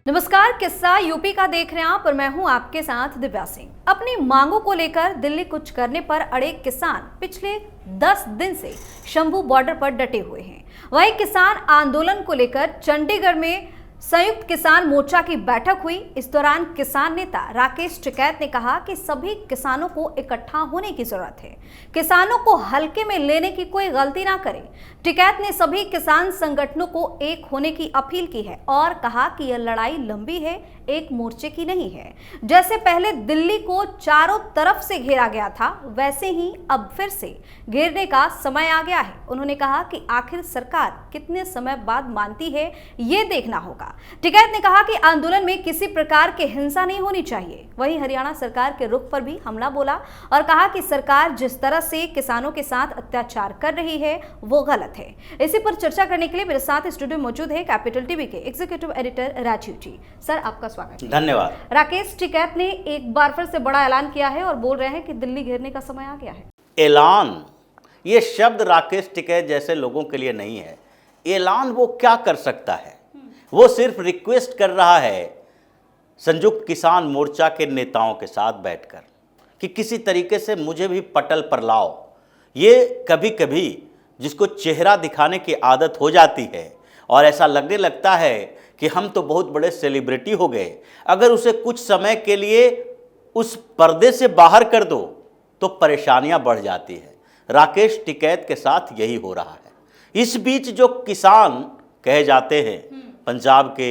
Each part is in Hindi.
नमस्कार, किस्सा यूपी का देख रहे हैं आप और मैं हूं आपके साथ दिव्या सिंह। अपनी मांगों को लेकर दिल्ली कुछ करने पर अड़े किसान पिछले 10 दिन से शंभू बॉर्डर पर डटे हुए हैं। वहीं किसान आंदोलन को लेकर चंडीगढ़ में संयुक्त किसान मोर्चा की बैठक हुई। इस दौरान किसान नेता राकेश टिकैत ने कहा कि सभी किसानों को इकट्ठा होने की जरूरत है, किसानों को हल्के में लेने की कोई गलती ना करें। टिकैत ने सभी किसान संगठनों को एक होने की अपील की है और कहा कि यह लड़ाई लंबी है, एक मोर्चे की नहीं है। जैसे पहले दिल्ली को चारों तरफ से घेरा गया था, वैसे ही अब फिर से घेरने का समय आ गया है। उन्होंने कहा कि आखिर सरकार कितने समय बाद मानती है, ये देखना होगा। टिकैत ने कहा कि आंदोलन में किसी प्रकार की हिंसा नहीं होनी चाहिए। वहीं हरियाणा सरकार के रुख पर भी हमला बोला और कहा कि सरकार जिस तरह से किसानों के साथ अत्याचार कर रही है वो गलत है। इसी पर चर्चा करने के लिए मेरे साथ स्टूडियो मौजूद है कैपिटल टीवी के एग्जीक्यूटिव एडिटर राजीव जी। सर, आपका स्वागत है। धन्यवाद। राकेश टिकैत ने एक बार फिर से बड़ा ऐलान किया है और बोल रहे हैं कि दिल्ली घेरने का समय आ गया है। ऐलान, ये शब्द राकेश टिकैत जैसे लोगों के लिए नहीं है। ऐलान वो क्या कर सकता है? वो सिर्फ रिक्वेस्ट कर रहा है संयुक्त किसान मोर्चा के नेताओं के साथ बैठकर कि किसी तरीके से मुझे भी पटल पर लाओ। ये कभी कभी जिसको चेहरा दिखाने की आदत हो जाती है और ऐसा लगने लगता है कि हम तो बहुत बड़े सेलिब्रिटी हो गए, अगर उसे कुछ समय के लिए उस पर्दे से बाहर कर दो तो परेशानियां बढ़ जाती है। राकेश टिकैत के साथ यही हो रहा है। इस बीच जो किसान कहे जाते हैं, पंजाब के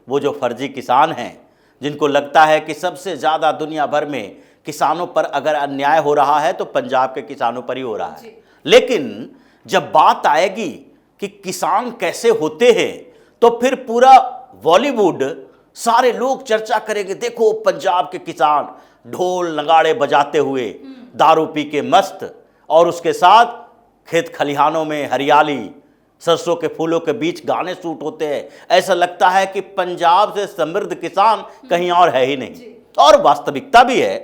वो जो फर्जी किसान हैं, जिनको लगता है कि सबसे ज़्यादा दुनिया भर में किसानों पर अगर अन्याय हो रहा है तो पंजाब के किसानों पर ही हो रहा है। लेकिन जब बात आएगी कि किसान कैसे होते हैं तो फिर पूरा बॉलीवुड, सारे लोग चर्चा करेंगे, देखो पंजाब के किसान ढोल नगाड़े बजाते हुए दारू पी के मस्त, और उसके साथ खेत खलिहानों में हरियाली, सरसों के फूलों के बीच गाने शूट होते हैं। ऐसा लगता है कि पंजाब से समृद्ध किसान कहीं और है ही नहीं। और वास्तविकता भी है,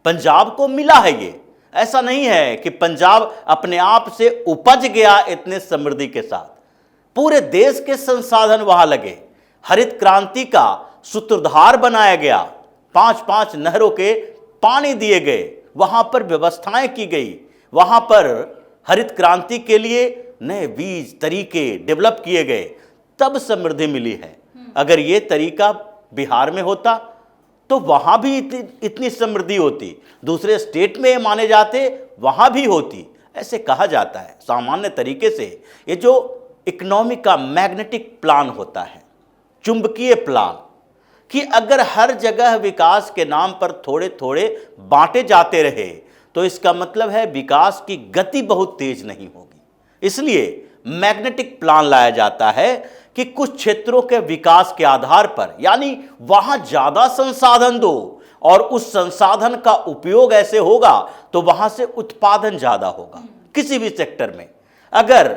पंजाब को मिला है ये। ऐसा नहीं है कि पंजाब अपने आप से उपज गया इतने समृद्धि के साथ। पूरे देश के संसाधन वहां लगे, हरित क्रांति का सूत्रधार बनाया गया, 5-5 नहरों के पानी दिए गए, वहां पर व्यवस्थाएं की गई, वहां पर हरित क्रांति के लिए नए बीज तरीके डेवलप किए गए, तब समृद्धि मिली है। अगर ये तरीका बिहार में होता तो वहां भी इतनी समृद्धि होती, दूसरे स्टेट में माने जाते वहां भी होती। ऐसे कहा जाता है सामान्य तरीके से, ये जो इकोनॉमी का मैग्नेटिक प्लान होता है, चुंबकीय प्लान, कि अगर हर जगह विकास के नाम पर थोड़े थोड़े बांटे जाते रहे तो इसका मतलब है विकास की गति बहुत तेज नहीं होगी। इसलिए मैग्नेटिक प्लान लाया जाता है कि कुछ क्षेत्रों के विकास के आधार पर, यानी वहां ज्यादा संसाधन दो और उस संसाधन का उपयोग ऐसे होगा तो वहां से उत्पादन ज्यादा होगा। किसी भी सेक्टर में अगर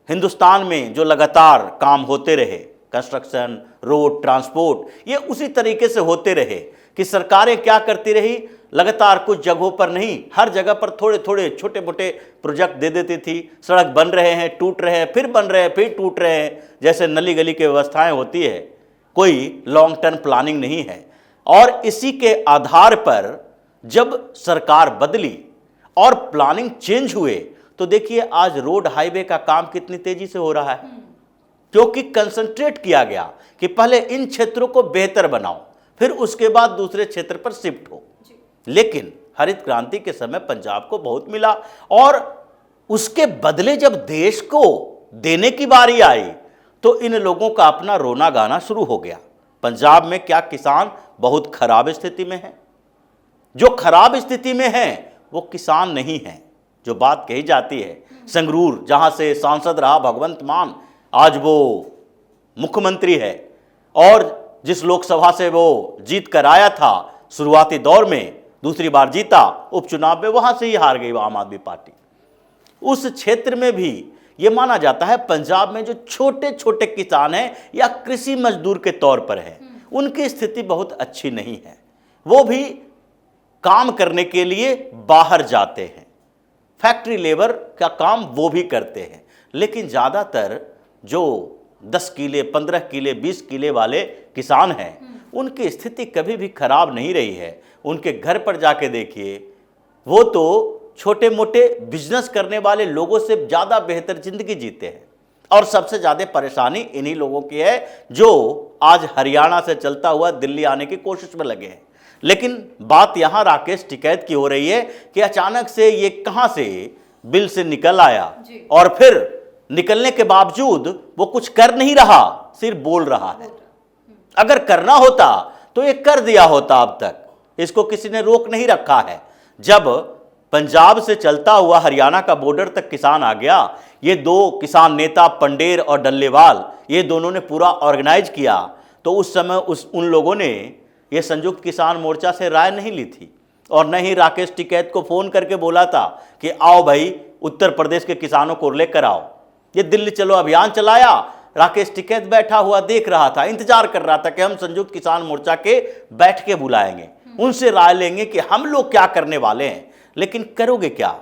हिंदुस्तान में जो लगातार काम होते रहे, कंस्ट्रक्शन, रोड, ट्रांसपोर्ट, ये उसी तरीके से होते रहे कि सरकारें क्या करती रही, लगातार कुछ जगहों पर नहीं, हर जगह पर थोड़े थोड़े छोटे मोटे प्रोजेक्ट दे देती थी। सड़क बन रहे हैं, टूट रहे हैं, फिर बन रहे हैं, फिर टूट रहे हैं, जैसे नली गली की व्यवस्थाएं होती है। कोई लॉन्ग टर्म प्लानिंग नहीं है। और इसी के आधार पर जब सरकार बदली और प्लानिंग चेंज हुए तो देखिए आज रोड हाईवे का काम कितनी तेजी से हो रहा है, क्योंकि कंसंट्रेट किया गया कि पहले इन क्षेत्रों को बेहतर बनाओ, फिर उसके बाद दूसरे क्षेत्र पर शिफ्ट हो। लेकिन हरित क्रांति के समय पंजाब को बहुत मिला और उसके बदले जब देश को देने की बारी आई तो इन लोगों का अपना रोना गाना शुरू हो गया। पंजाब में क्या किसान बहुत खराब स्थिति में है? जो खराब स्थिति में है वो किसान नहीं है। जो बात कही जाती है, संगरूर जहां से सांसद रहा भगवंत मान, आज वो मुख्यमंत्री है, और जिस लोकसभा से वो जीत कर आया था शुरुआती दौर में, दूसरी बार जीता उपचुनाव में, वहां से ही हार गई आम आदमी पार्टी। उस क्षेत्र में भी ये माना जाता है पंजाब में जो छोटे छोटे किसान हैं या कृषि मजदूर के तौर पर है, उनकी स्थिति बहुत अच्छी नहीं है। वो भी काम करने के लिए बाहर जाते हैं, फैक्ट्री लेबर का काम वो भी करते हैं, लेकिन ज़्यादातर जो 10 किले, 15 किले, 20 किले वाले किसान हैं, उनकी स्थिति कभी भी खराब नहीं रही है। उनके घर पर जाके देखिए, वो तो छोटे मोटे बिजनेस करने वाले लोगों से ज़्यादा बेहतर जिंदगी जीते हैं। और सबसे ज़्यादा परेशानी इन्हीं लोगों की है जो आज हरियाणा से चलता हुआ दिल्ली आने की कोशिश में लगे हैं। लेकिन बात यहाँ राकेश टिकैत की हो रही है कि अचानक से ये कहाँ से बिल से निकल आया और फिर निकलने के बावजूद वो कुछ कर नहीं रहा, सिर्फ बोल रहा है। अगर करना होता तो ये कर दिया होता, अब तक इसको किसी ने रोक नहीं रखा है। जब पंजाब से चलता हुआ हरियाणा का बॉर्डर तक किसान आ गया, ये दो किसान नेता पंडेर और डल्लेवाल, ये दोनों ने पूरा ऑर्गेनाइज किया, तो उस समय उन लोगों ने ये संयुक्त किसान मोर्चा से राय नहीं ली थी और न ही राकेश टिकैत को फोन करके बोला था कि आओ भाई उत्तर प्रदेश के किसानों को लेकर आओ। ये दिल्ली चलो अभियान चलाया, राकेश टिकैत बैठा हुआ देख रहा था, इंतजार कर रहा था कि हम संयुक्त किसान मोर्चा के बैठ के बुलाएंगे, उनसे राय लेंगे कि हम लोग क्या करने वाले हैं। लेकिन करोगे क्या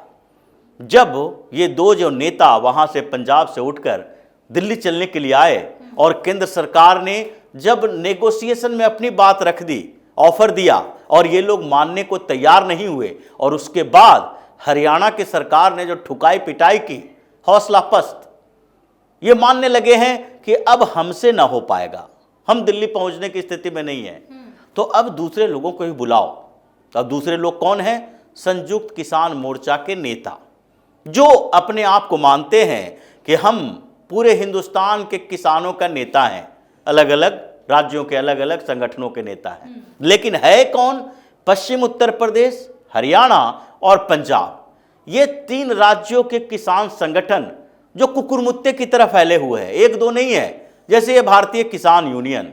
जब ये दो जो नेता वहां से पंजाब से उठकर दिल्ली चलने के लिए आए और केंद्र सरकार ने जब नेगोशिएशन में अपनी बात रख दी, ऑफर दिया और ये लोग मानने को तैयार नहीं हुए, और उसके बाद हरियाणा की सरकार ने जो ठुकाई पिटाई की, हौसला पस्त, ये मानने लगे हैं कि अब हमसे ना हो पाएगा, हम दिल्ली पहुंचने की स्थिति में नहीं है, तो अब दूसरे लोगों को ही बुलाओ। अब दूसरे लोग कौन हैं? संयुक्त किसान मोर्चा के नेता, जो अपने आप को मानते हैं कि हम पूरे हिंदुस्तान के किसानों का नेता हैं, अलग अलग राज्यों के अलग अलग संगठनों के नेता हैं। लेकिन है कौन? पश्चिम उत्तर प्रदेश, हरियाणा और पंजाब, ये 3 राज्यों के किसान संगठन जो कुकुरमुत्ते की तरह फैले हुए हैं, एक दो नहीं है। जैसे ये भारतीय किसान यूनियन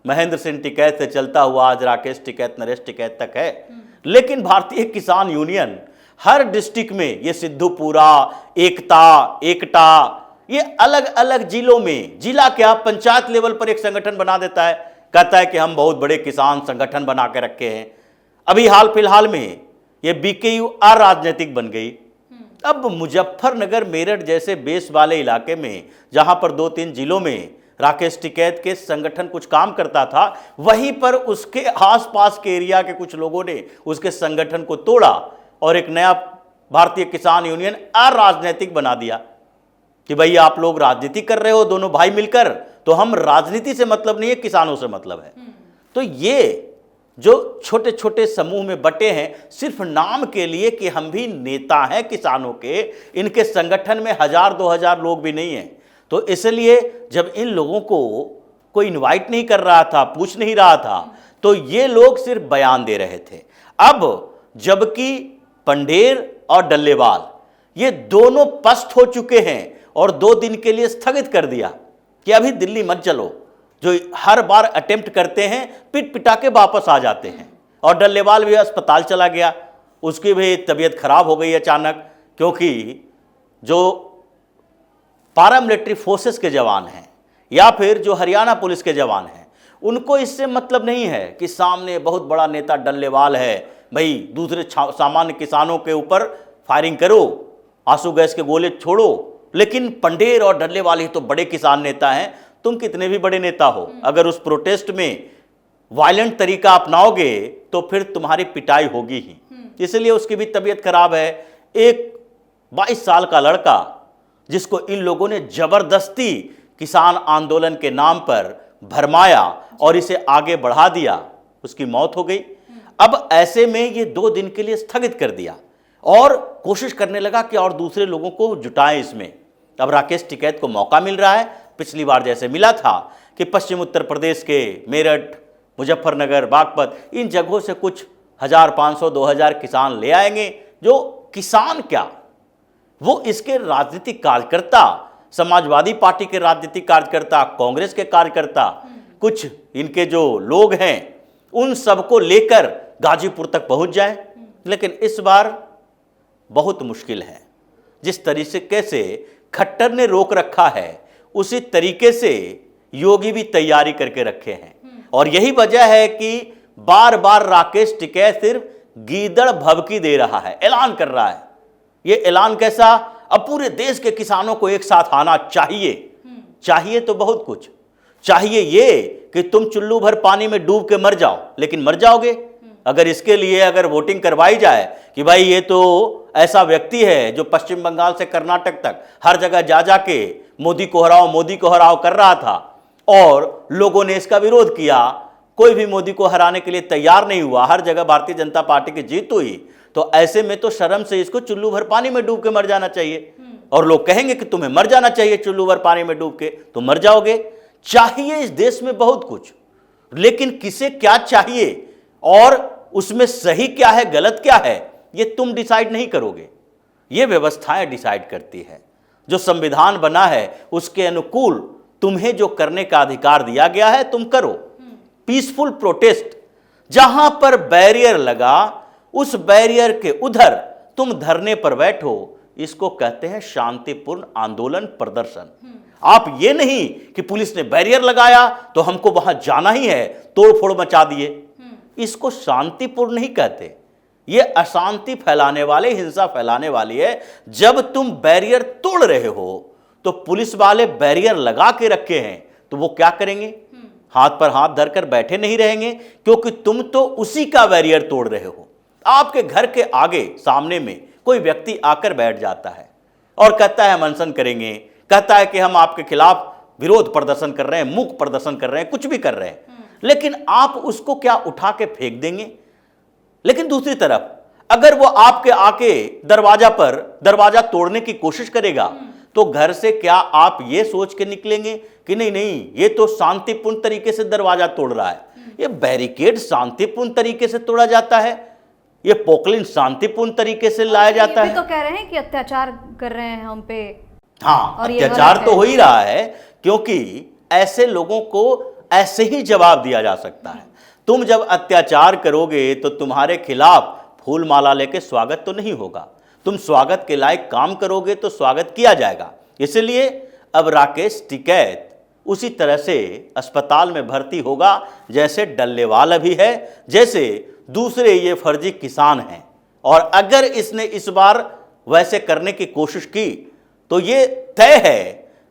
महेंद्र सिंह टिकैत से चलता हुआ आज राकेश टिकैत, नरेश टिकैत तक है, लेकिन भारतीय किसान यूनियन हर डिस्ट्रिक्ट में, ये सिद्धूपुरा, एकटा, ये अलग अलग जिलों में, जिला क्या पंचायत लेवल पर एक संगठन बना देता है, कहता है कि हम बहुत बड़े किसान संगठन बना के रखे हैं। अभी हाल फिलहाल में ये बीकेयू अराजनीतिक बन गई। अब मुजफ्फरनगर, मेरठ जैसे बेस वाले इलाके में, जहां पर 2-3 जिलों में राकेश टिकैत के संगठन कुछ काम करता था, वहीं पर उसके आसपास के एरिया के कुछ लोगों ने उसके संगठन को तोड़ा और एक नया भारतीय किसान यूनियन अराजनीतिक बना दिया कि भाई आप लोग राजनीति कर रहे हो दोनों भाई मिलकर, तो हम राजनीति से मतलब नहीं है, किसानों से मतलब है। तो ये जो छोटे छोटे समूह में बटे हैं सिर्फ नाम के लिए कि हम भी नेता हैं किसानों के, इनके संगठन में 1000-2000 लोग भी नहीं हैं। तो इसलिए जब इन लोगों को कोई इनवाइट नहीं कर रहा था, पूछ नहीं रहा था, तो ये लोग सिर्फ बयान दे रहे थे। अब जबकि पंडेर और डल्लेवाल ये दोनों पस्त हो चुके हैं और 2 दिन के लिए स्थगित कर दिया कि अभी दिल्ली मत चलो, जो हर बार अटेम्प्ट करते हैं पिट पिटा के वापस आ जाते हैं। और डल्लेवाल भी अस्पताल चला गया, उसकी भी तबीयत खराब हो गई अचानक, क्योंकि जो पारामिलिट्री फोर्सेस के जवान हैं या फिर जो हरियाणा पुलिस के जवान हैं, उनको इससे मतलब नहीं है कि सामने बहुत बड़ा नेता डल्लेवाल है, भाई दूसरे सामान्य किसानों के ऊपर फायरिंग करो, आंसू गैस के गोले छोड़ो। लेकिन पंडेर और डल्लेवाल ही तो बड़े किसान नेता हैं, तुम कितने भी बड़े नेता हो, अगर उस प्रोटेस्ट में वायलेंट तरीका अपनाओगे तो फिर तुम्हारी पिटाई होगी ही। इसलिए उसकी भी तबीयत खराब है। एक 22 साल का लड़का जिसको इन लोगों ने जबरदस्ती किसान आंदोलन के नाम पर भरमाया और इसे आगे बढ़ा दिया, उसकी मौत हो गई। अब ऐसे में ये 2 दिन के लिए स्थगित कर दिया और कोशिश करने लगा कि और दूसरे लोगों को जुटाएं इसमें। अब राकेश टिकैत को मौका मिल रहा है, पिछली बार जैसे मिला था कि पश्चिम उत्तर प्रदेश के मेरठ, मुजफ्फरनगर, बागपत, इन जगहों से कुछ 1500-2000 किसान ले आएंगे। जो किसान क्या, वो इसके राजनीतिक कार्यकर्ता, समाजवादी पार्टी के राजनीतिक कार्यकर्ता, कांग्रेस के कार्यकर्ता, कुछ इनके जो लोग हैं, उन सबको लेकर गाजीपुर तक पहुंच जाए। लेकिन इस बार बहुत मुश्किल है। जिस तरीके से खट्टर ने रोक रखा है, उसी तरीके से योगी भी तैयारी करके रखे हैं। और यही वजह है कि बार बार राकेश टिकैत सिर्फ गीदड़ भभकी दे रहा है, ऐलान कर रहा है। ये ऐलान कैसा? अब पूरे देश के किसानों को एक साथ आना चाहिए, चाहिए तो बहुत कुछ। चाहिए ये कि तुम चुल्लू भर पानी में डूब के मर जाओ, लेकिन मर जाओगे। अगर इसके लिए अगर वोटिंग करवाई जाए कि भाई ये तो ऐसा व्यक्ति है जो पश्चिम बंगाल से कर्नाटक तक हर जगह जा जाके मोदी को हराओ कर रहा था और लोगों ने इसका विरोध किया, कोई भी मोदी को हराने के लिए तैयार नहीं हुआ, हर जगह भारतीय जनता पार्टी की जीत हुई, तो ऐसे में तो शर्म से इसको चुल्लू भर पानी में डूब के मर जाना चाहिए। और लोग कहेंगे कि तुम्हें मर जाना चाहिए चुल्लू भर पानी में डूब के, तो मर जाओगे। चाहिए इस देश में बहुत कुछ, लेकिन किसे क्या चाहिए और उसमें सही क्या है गलत क्या है ये तुम डिसाइड नहीं करोगे, ये व्यवस्थाएं डिसाइड करती है। जो संविधान बना है उसके अनुकूल तुम्हें जो करने का अधिकार दिया गया है तुम करो। पीसफुल प्रोटेस्ट, जहां पर बैरियर लगा उस बैरियर के उधर तुम धरने पर बैठो, इसको कहते हैं शांतिपूर्ण आंदोलन प्रदर्शन। आप ये नहीं कि पुलिस ने बैरियर लगाया तो हमको वहां जाना ही है, तोड़फोड़ मचा दिए, इसको शांतिपूर्ण नहीं कहते। ये अशांति फैलाने वाले, हिंसा फैलाने वाली है। जब तुम बैरियर तोड़ रहे हो तो पुलिस वाले बैरियर लगा के रखे हैं, तो वो क्या करेंगे? हाथ पर हाथ धरकर बैठे नहीं रहेंगे, क्योंकि तुम तो उसी का बैरियर तोड़ रहे हो। आपके घर के आगे सामने में कोई व्यक्ति आकर बैठ जाता है और कहता है हम अनशन करेंगे, कहता है कि हम आपके खिलाफ विरोध प्रदर्शन कर रहे हैं, मूक प्रदर्शन कर रहे हैं, कुछ भी कर रहे हैं, लेकिन आप उसको क्या उठा के फेंक देंगे? लेकिन दूसरी तरफ अगर वो आपके आके दरवाजा तोड़ने की कोशिश करेगा, तो घर से क्या आप ये सोच के निकलेंगे कि नहीं ये तो शांतिपूर्ण तरीके से दरवाजा तोड़ रहा है, ये बैरिकेड शांतिपूर्ण तरीके से तोड़ा जाता है, ये पोकलिन शांतिपूर्ण तरीके से लाया जाता है। तो कह रहे हैं कि अत्याचार कर रहे हैं हम पे। हाँ, अत्याचार तो हो ही रहा है, क्योंकि ऐसे लोगों को ऐसे ही जवाब दिया जा सकता है। तुम जब अत्याचार करोगे तो तुम्हारे खिलाफ फूल माला लेके स्वागत तो नहीं होगा, तुम स्वागत के लायक काम करोगे तो स्वागत किया जाएगा। इसलिए अब राकेश टिकैत उसी तरह से अस्पताल में भर्ती होगा जैसे डल्लेवाल अभी है, जैसे दूसरे ये फर्जी किसान हैं। और अगर इसने इस बार वैसे करने की कोशिश की तो ये तय है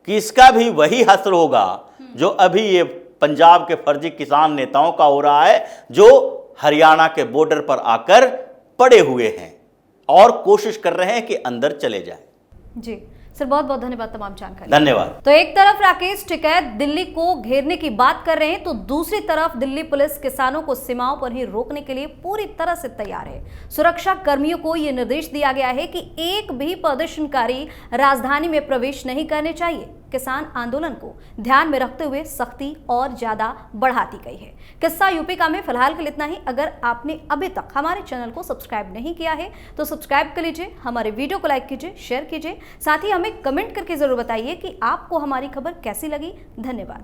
कि इसका भी वही हश्र होगा जो अभी ये पंजाब के फर्जी किसान नेताओं का हो रहा है, जो हरियाणा के बॉर्डर पर आकर पड़े हुए हैं और कोशिश कर रहे हैं कि अंदर चले जाए। जी सर, बहुत बहुत धन्यवाद तमाम जानकारी। धन्यवाद। तो एक तरफ राकेश टिकैत दिल्ली को घेरने की बात कर रहे हैं, तो दूसरी तरफ दिल्ली पुलिस किसानों को सीमाओं पर ही रोकने के लिए पूरी तरह से तैयार है। सुरक्षा कर्मियों को यह निर्देश दिया गया है कि एक भी प्रदर्शनकारी राजधानी में प्रवेश नहीं करने चाहिए। किसान आंदोलन को ध्यान में रखते हुए सख्ती और ज्यादा बढ़ा दी गई है। किस्सा यूपी का में फिलहाल के लिए इतना ही। अगर आपने अभी तक हमारे चैनल को सब्सक्राइब नहीं किया है तो सब्सक्राइब कर लीजिए, हमारे वीडियो को लाइक कीजिए, शेयर कीजिए, साथ ही हमें कमेंट करके जरूर बताइए कि आपको हमारी खबर कैसी लगी। धन्यवाद।